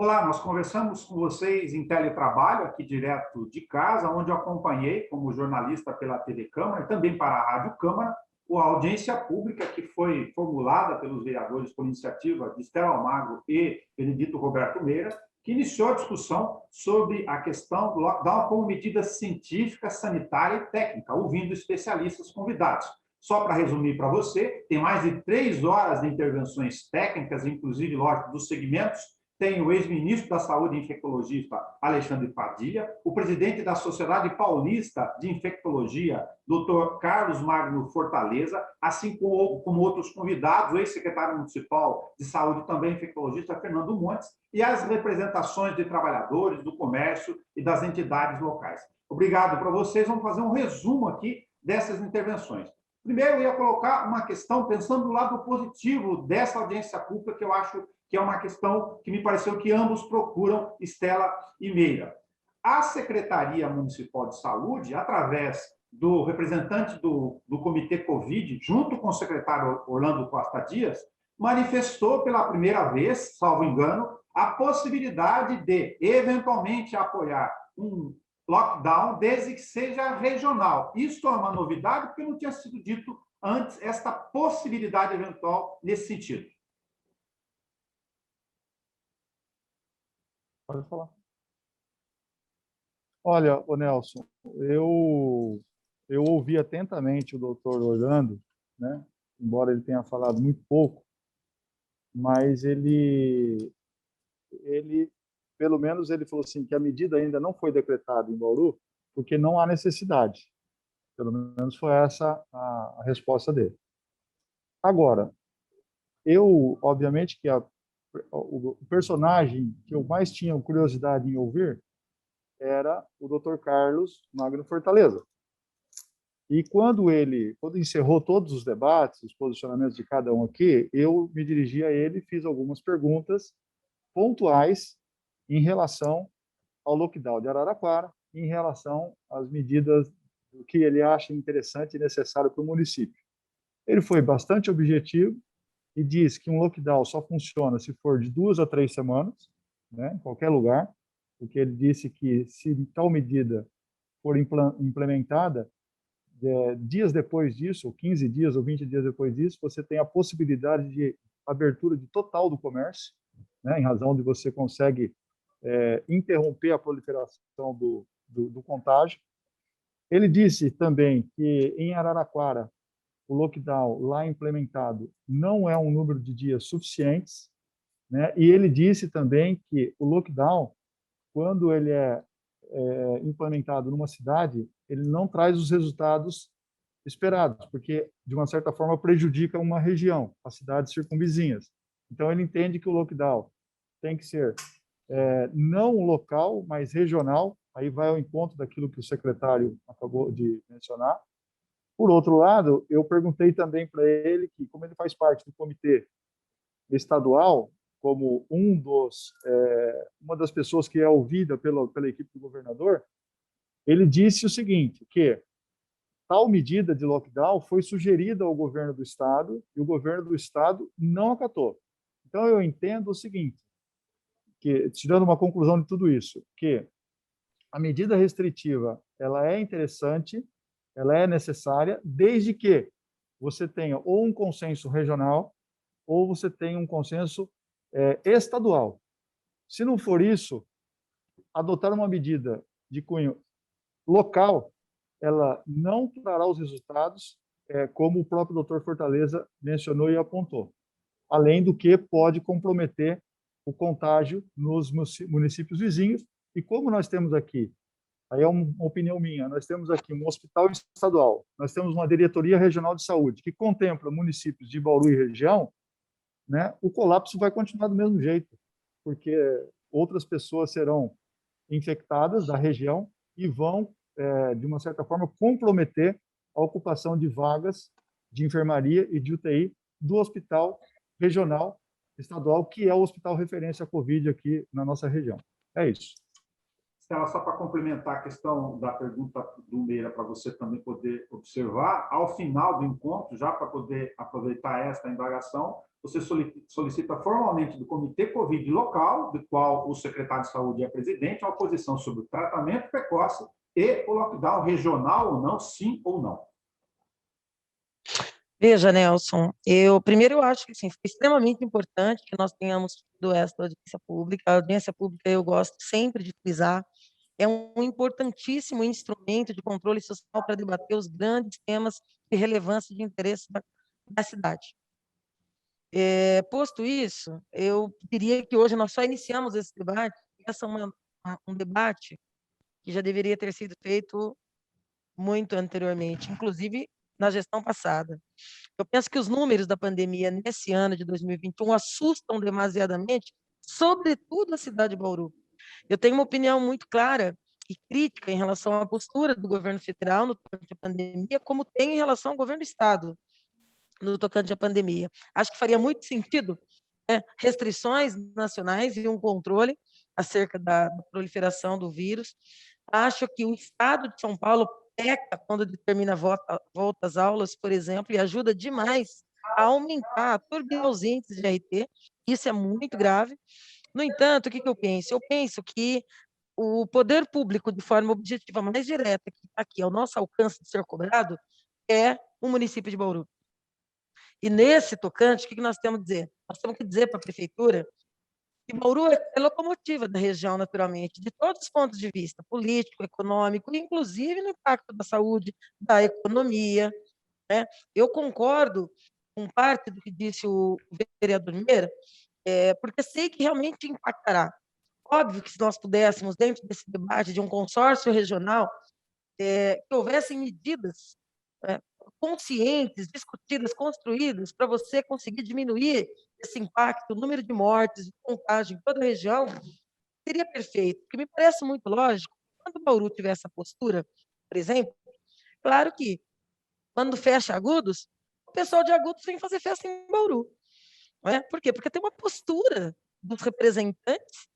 Olá, nós conversamos com vocês em teletrabalho, aqui direto de casa, onde eu acompanhei, como jornalista pela TV Câmara e também para a Rádio Câmara, a audiência pública que foi formulada pelos vereadores por iniciativa de Estela Almagro e Benedito Roberto Meira, que iniciou a discussão sobre a questão do lockdown como medida científica, sanitária e técnica, ouvindo especialistas convidados. Só para resumir para você, tem mais de 3 horas de intervenções técnicas, inclusive, lógico, dos segmentos. Tem o ex-ministro da Saúde e infectologista Alexandre Padilha, o presidente da Sociedade Paulista de Infectologia, Dr. Carlos Magno Fortaleza, assim como outros convidados, o ex-secretário municipal de Saúde, também infectologista, Fernando Montes, e as representações de trabalhadores, do comércio e das entidades locais. Obrigado para vocês. Vamos fazer um resumo aqui dessas intervenções. Primeiro, eu ia colocar uma questão, pensando do lado positivo dessa audiência pública, que eu acho que é uma questão que me pareceu que ambos procuram, Estela e Meira. A Secretaria Municipal de Saúde, através do representante do Comitê Covid, junto com o secretário Orlando Costa Dias, manifestou pela primeira vez, salvo engano, a possibilidade de, eventualmente, apoiar um lockdown, desde que seja regional. Isso é uma novidade, porque não tinha sido dito antes esta possibilidade eventual nesse sentido. Pode falar. Olha, ô Nelson, eu ouvi atentamente o doutor Orlando, né? Embora ele tenha falado muito pouco, mas ele, pelo menos ele falou assim, que a medida ainda não foi decretada em Bauru, porque não há necessidade. Pelo menos foi essa a resposta dele. Agora, obviamente, que o personagem que eu mais tinha curiosidade em ouvir era o Dr. Carlos Magno Fortaleza. E quando encerrou todos os debates, os posicionamentos de cada um aqui, eu me dirigi a ele e fiz algumas perguntas pontuais em relação ao lockdown de Araraquara, em relação às medidas do que ele acha interessante e necessário para o município. Ele foi bastante objetivo e diz que um lockdown só funciona se for de 2 a 3 semanas, né, em qualquer lugar, porque ele disse que se tal medida for implementada, dias depois disso, ou 15 dias ou 20 dias depois disso, você tem a possibilidade de abertura de total do comércio, né, em razão de você consegue interromper a proliferação do contágio. Ele disse também que em Araraquara, o lockdown lá implementado não é um número de dias suficientes, né? E ele disse também que o lockdown, quando ele é implementado numa cidade, ele não traz os resultados esperados, porque, de uma certa forma, prejudica uma região, as cidades circunvizinhas. Então, ele entende que o lockdown tem que ser não local, mas regional, aí vai ao encontro daquilo que o secretário acabou de mencionar. Por outro lado, eu perguntei também para ele que, como ele faz parte do comitê estadual, como uma das pessoas que é ouvida pela equipe do governador, ele disse o seguinte, que tal medida de lockdown foi sugerida ao governo do estado e o governo do estado não acatou. Então, eu entendo o seguinte, que, tirando uma conclusão de tudo isso, que a medida restritiva ela é interessante, ela é necessária, desde que você tenha ou um consenso regional ou você tenha um consenso estadual. Se não for isso, adotar uma medida de cunho local, ela não trará os resultados como o próprio doutor Fortaleza mencionou e apontou. Além do que pode comprometer o contágio nos municípios vizinhos. E como nós temos aqui, aí é uma opinião minha, nós temos aqui um hospital estadual, nós temos uma diretoria regional de saúde que contempla municípios de Bauru e região, né, o colapso vai continuar do mesmo jeito, porque outras pessoas serão infectadas da região e vão, de uma certa forma, comprometer a ocupação de vagas de enfermaria e de UTI do hospital regional estadual, que é o hospital referência à Covid aqui na nossa região. É isso. Estela, só para complementar a questão da pergunta do Meira, para você também poder observar, ao final do encontro, já para poder aproveitar esta indagação, você solicita formalmente do Comitê Covid local, do qual o secretário de Saúde é presidente, uma posição sobre o tratamento precoce e o lockdown regional ou não, sim ou não. Veja, Nelson, primeiro eu acho que assim, foi extremamente importante que nós tenhamos tido essa audiência pública. A audiência pública eu gosto sempre de frisar, é um importantíssimo instrumento de controle social para debater os grandes temas de relevância e de interesse da cidade. Posto isso, eu diria que hoje nós só iniciamos esse debate, essa é um debate que já deveria ter sido feito muito anteriormente, inclusive na gestão passada. Eu penso que os números da pandemia nesse ano de 2021 assustam demasiadamente, sobretudo a cidade de Bauru. Eu tenho uma opinião muito clara e crítica em relação à postura do governo federal no tocante à pandemia, como tem em relação ao governo do estado no tocante à pandemia. Acho que faria muito sentido restrições nacionais e um controle acerca da proliferação do vírus. Acho que o estado de São Paulo peca quando determina volta às aulas, por exemplo, e ajuda demais a aumentar, a turbinar os índices de RT. Isso é muito grave. No entanto, o que eu penso? Eu penso que o poder público, de forma objetiva mais direta, que está aqui ao nosso alcance de ser cobrado, é o município de Bauru. E nesse tocante, o que nós temos que dizer? Nós temos que dizer para a prefeitura que Bauru é locomotiva da região, naturalmente, de todos os pontos de vista, político, econômico, inclusive no impacto da saúde, da economia. Né? Eu concordo com parte do que disse o vereador Meira, porque sei que realmente impactará. Óbvio que se nós pudéssemos, dentro desse debate de um consórcio regional, que houvessem medidas conscientes, discutidas, construídas, para você conseguir diminuir esse impacto, o número de mortes, de contágio em toda a região, seria perfeito. Porque me parece muito lógico, quando o Bauru tiver essa postura, por exemplo, claro que quando fecha Agudos, o pessoal de Agudos vem fazer festa em Bauru. Não é? Por quê? Porque tem uma postura dos representantes,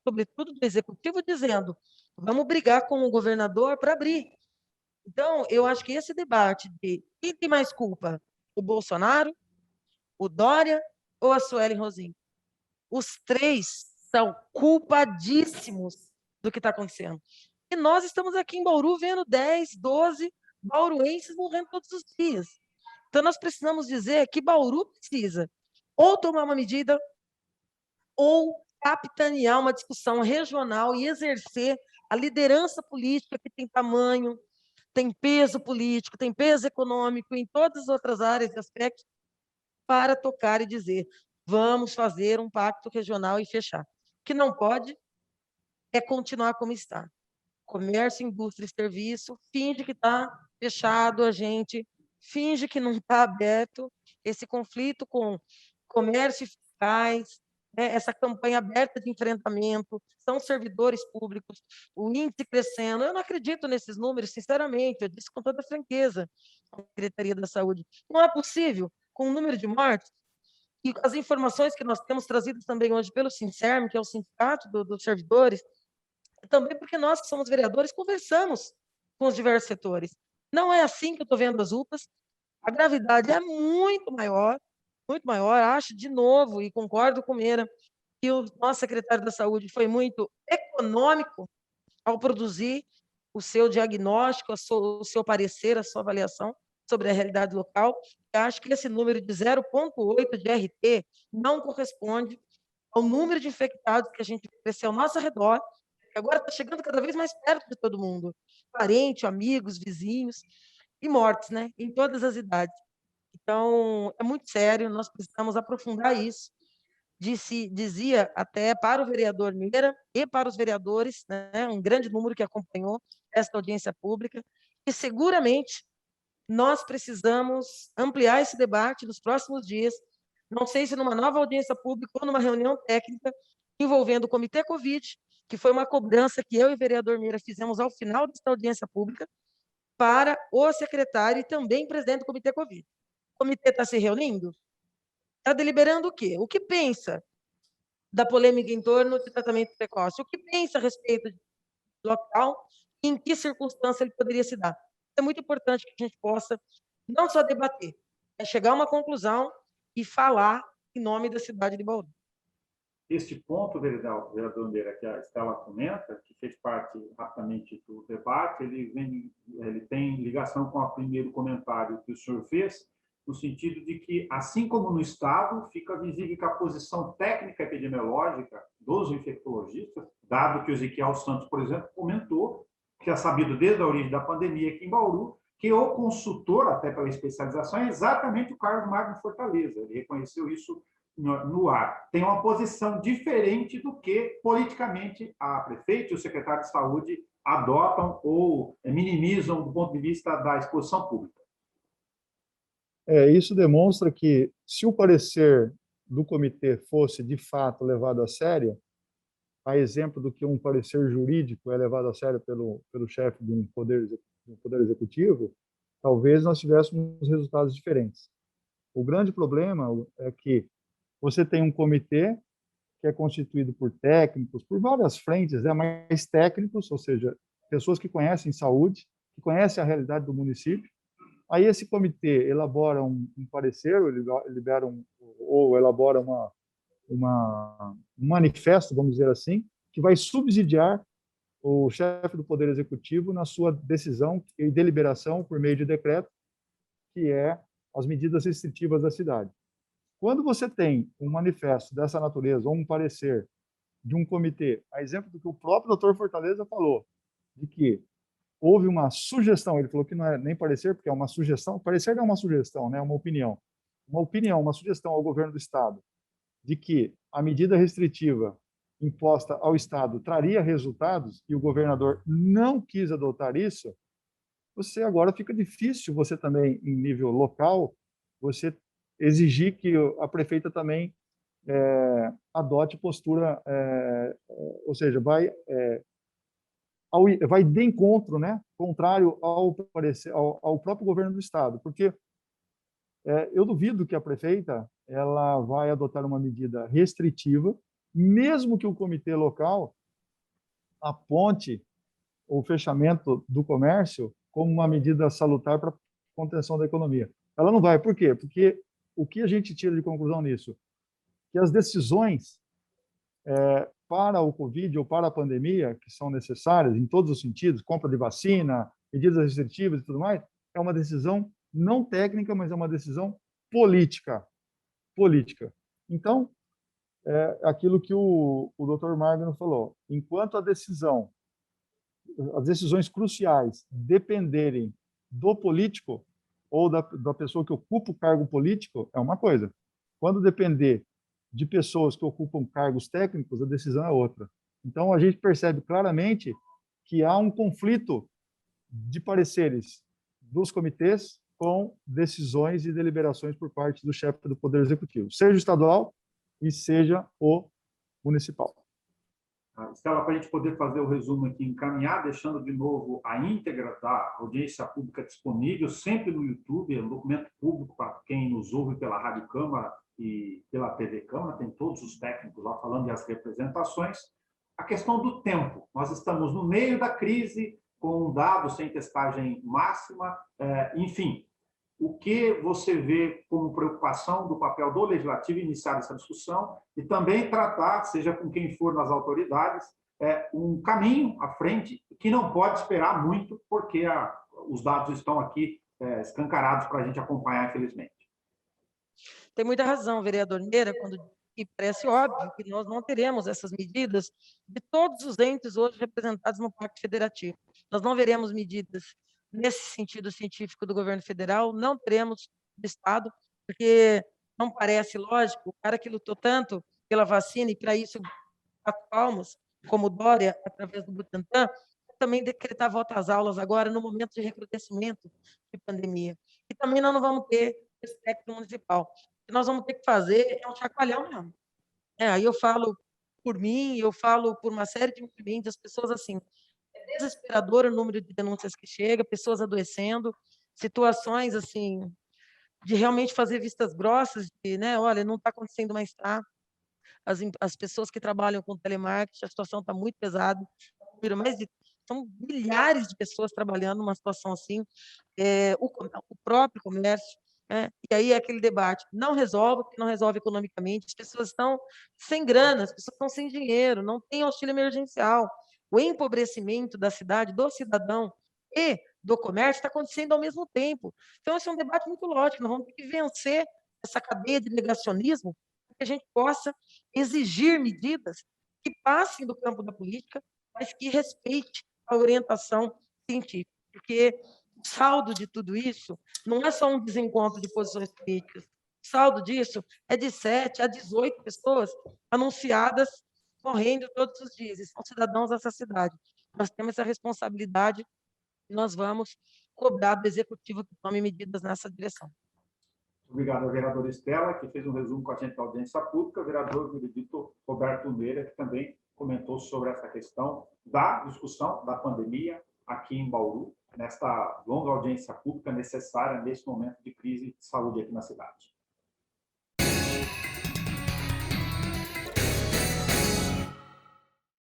sobretudo do executivo, dizendo: vamos brigar com o governador para abrir. Então, eu acho que esse debate de quem tem mais culpa, o Bolsonaro, o Dória ou a Sueli Rosim, os três são culpadíssimos do que está acontecendo. E nós estamos aqui em Bauru vendo 10, 12 bauruenses morrendo todos os dias. Então, nós precisamos dizer que Bauru precisa ou tomar uma medida ou capitanear uma discussão regional e exercer a liderança política que tem tamanho, tem peso político, tem peso econômico em todas as outras áreas e aspectos para tocar e dizer: vamos fazer um pacto regional e fechar. O que não pode é continuar como está. Comércio, indústria e serviço, finge que está fechado, a gente finge que não está aberto. Esse conflito com comércio e fiscais, essa campanha aberta de enfrentamento, são servidores públicos, o índice crescendo. Eu não acredito nesses números, sinceramente, eu disse com toda franqueza à Secretaria da Saúde. Não é possível, com o número de mortes, e as informações que nós temos trazidas também hoje pelo Sincerm, que é o sindicato dos servidores, também porque nós que somos vereadores conversamos com os diversos setores. Não é assim que eu estou vendo as UPAs, a gravidade é muito maior, acho, de novo, e concordo com o Meira, que o nosso secretário da Saúde foi muito econômico ao produzir o seu diagnóstico, o seu parecer, a sua avaliação sobre a realidade local. Eu acho que esse número de 0,8 de RT não corresponde ao número de infectados que a gente cresceu ao nosso redor, que agora está chegando cada vez mais perto de todo mundo, parente, amigos, vizinhos, e mortes, né, em todas as idades. Então, é muito sério, nós precisamos aprofundar isso. Dizia até para o vereador Meira e para os vereadores, né, um grande número que acompanhou esta audiência pública, e seguramente nós precisamos ampliar esse debate nos próximos dias, não sei se numa nova audiência pública ou numa reunião técnica envolvendo o Comitê Covid, que foi uma cobrança que eu e o vereador Meira fizemos ao final desta audiência pública, para o secretário e também presidente do Comitê Covid. O comitê está se reunindo? Está deliberando o quê? O que pensa da polêmica em torno do tratamento precoce? O que pensa a respeito local e em que circunstância ele poderia se dar. É muito importante que a gente possa não só debater, mas chegar a uma conclusão e falar em nome da cidade de Bauru. Este ponto, vereador Meira, que a Estela comenta, que fez parte rapidamente do debate, ele tem ligação com o primeiro comentário que o senhor fez, no sentido de que, assim como no Estado, fica visível que a posição técnica epidemiológica dos infectologistas, dado que o Ezequiel Santos, por exemplo, comentou, que é sabido desde a origem da pandemia aqui em Bauru, que o consultor, até pela especialização, é exatamente o Carlos Magno Fortaleza. Ele reconheceu isso no ar. Tem uma posição diferente do que, politicamente, a prefeita e o secretário de Saúde adotam ou minimizam do ponto de vista da exposição pública. Isso demonstra que, se o parecer do comitê fosse, de fato, levado a sério, a exemplo do que um parecer jurídico é levado a sério pelo chefe de um poder executivo, talvez nós tivéssemos resultados diferentes. O grande problema é que você tem um comitê que é constituído por técnicos, por várias frentes, mais técnicos, ou seja, pessoas que conhecem saúde, que conhecem a realidade do município. Aí esse comitê elabora um parecer, ou elabora um manifesto, vamos dizer assim, que vai subsidiar o chefe do Poder Executivo na sua decisão e deliberação por meio de decreto, que é as medidas restritivas da cidade. Quando você tem um manifesto dessa natureza, ou um parecer de um comitê, a exemplo do que o próprio doutor Fortaleza falou, de que houve uma sugestão, ele falou que não é nem parecer, porque é uma sugestão, parecer não é uma sugestão, né, é uma opinião, uma sugestão ao governo do Estado, de que a medida restritiva imposta ao Estado traria resultados, e o governador não quis adotar isso, você agora fica difícil, você também, em nível local, você exigir que a prefeita também adote postura, ou seja, vai de encontro, né, contrário ao próprio governo do Estado, porque eu duvido que a prefeita ela vai adotar uma medida restritiva, mesmo que o comitê local aponte o fechamento do comércio como uma medida salutar para a contenção da economia. Ela não vai. Por quê? Porque o que a gente tira de conclusão nisso? Que as decisões para o Covid ou para a pandemia, que são necessárias em todos os sentidos, compra de vacina, medidas restritivas e tudo mais, é uma decisão não técnica, mas é uma decisão política. Então, aquilo que o Dr. Magno falou, enquanto as decisões cruciais dependerem do político ou da pessoa que ocupa o cargo político, é uma coisa. Quando depender de pessoas que ocupam cargos técnicos, a decisão é outra. Então, a gente percebe claramente que há um conflito de pareceres dos comitês com decisões e deliberações por parte do chefe do Poder Executivo, seja o estadual e seja o municipal. Estela, para a gente poder fazer o resumo aqui, encaminhar, deixando de novo a íntegra da audiência pública disponível, sempre no YouTube, é um documento público para quem nos ouve pela Rádio Câmara e pela TV Câmara, tem todos os técnicos lá falando das representações. A questão do tempo, nós estamos no meio da crise, com dados sem testagem máxima, enfim. O que você vê como preocupação do papel do Legislativo iniciar essa discussão e também tratar, seja com quem for nas autoridades, um caminho à frente que não pode esperar muito, porque os dados estão aqui escancarados para a gente acompanhar, infelizmente. Tem muita razão, vereador Meira, quando que parece óbvio que nós não teremos essas medidas de todos os entes hoje representados no Pacto Federativo. Nós não veremos medidas nesse sentido científico do governo federal, não teremos do Estado, porque não parece lógico, o cara que lutou tanto pela vacina e para isso palmos, como Dória, através do Butantan, também decretar volta às aulas agora no momento de recrudescimento de pandemia. E também nós não vamos ter espectro municipal. O que nós vamos ter que fazer é um chacoalhão mesmo. Aí eu falo por mim, eu falo por uma série de movimentos, as pessoas assim, é desesperador o número de denúncias que chega, pessoas adoecendo, situações assim de realmente fazer vistas grossas, de, né, olha, não está acontecendo, mas está. As pessoas que trabalham com telemarketing, a situação está muito pesada, mais de são milhares de pessoas trabalhando numa situação assim, o próprio comércio, né? E aí é aquele debate, não resolve, porque não resolve economicamente, as pessoas estão sem grana, as pessoas estão sem dinheiro, não tem auxílio emergencial. O empobrecimento da cidade, do cidadão e do comércio está acontecendo ao mesmo tempo. Então, esse é um debate muito lógico, nós vamos ter que vencer essa cadeia de negacionismo para que a gente possa exigir medidas que passem do campo da política, mas que respeite a orientação científica, porque o saldo de tudo isso não é só um desencontro de posições políticas, o saldo disso é de 7 a 18 pessoas anunciadas morrendo todos os dias, e são cidadãos dessa cidade. Nós temos essa responsabilidade e nós vamos cobrar do executivo que tome medidas nessa direção. Obrigado ao vereador Estela, que fez um resumo com a gente da audiência pública, o vereador Benedito Roberto Meira, que também comentou sobre essa questão da discussão da pandemia aqui em Bauru, nesta longa audiência pública necessária nesse momento de crise de saúde aqui na cidade.